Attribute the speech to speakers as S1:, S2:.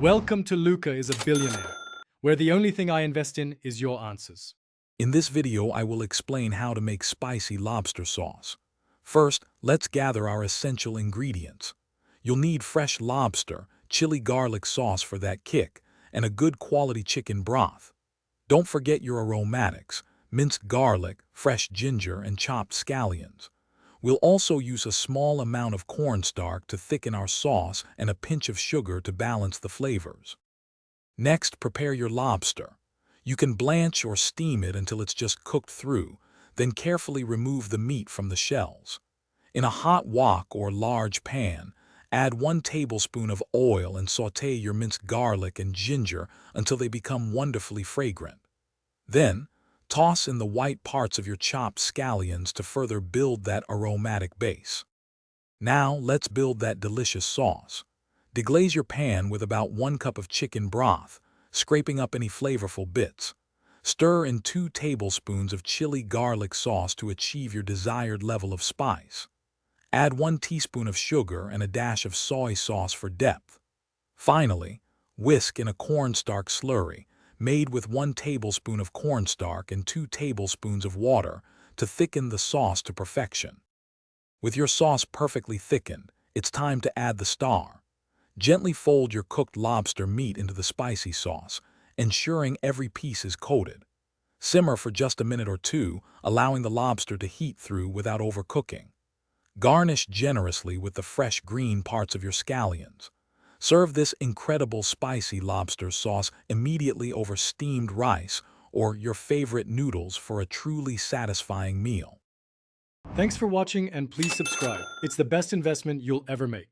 S1: Welcome to Luca is a Billionaire, where the only thing I invest in is your answers.
S2: In this video, I will explain how to make spicy lobster sauce. First, let's gather our essential ingredients. You'll need fresh lobster, chili garlic sauce for that kick, and a good quality chicken broth. Don't forget your aromatics, minced garlic, fresh ginger, and chopped scallions. We'll also use a small amount of cornstarch to thicken our sauce and a pinch of sugar to balance the flavors. Next, prepare your lobster. You can blanch or steam it until it's just cooked through, then carefully remove the meat from the shells. In a hot wok or large pan, add 1 tablespoon of oil and sauté your minced garlic and ginger until they become wonderfully fragrant. Then, toss in the white parts of your chopped scallions to further build that aromatic base. Now, let's build that delicious sauce. Deglaze your pan with about 1 cup of chicken broth, scraping up any flavorful bits. Stir in 2 tablespoons of chili garlic sauce to achieve your desired level of spice. Add 1 teaspoon of sugar and a dash of soy sauce for depth. Finally, whisk in a cornstarch slurry, made with 1 tablespoon of cornstarch and 2 tablespoons of water to thicken the sauce to perfection. With your sauce perfectly thickened, it's time to add the star. Gently fold your cooked lobster meat into the spicy sauce, ensuring every piece is coated. Simmer for just a minute or two, allowing the lobster to heat through without overcooking. Garnish generously with the fresh green parts of your scallions. Serve this incredible spicy lobster sauce immediately over steamed rice or your favorite noodles for a truly satisfying meal.
S1: Thanks for watching and please subscribe. It's the best investment you'll ever make.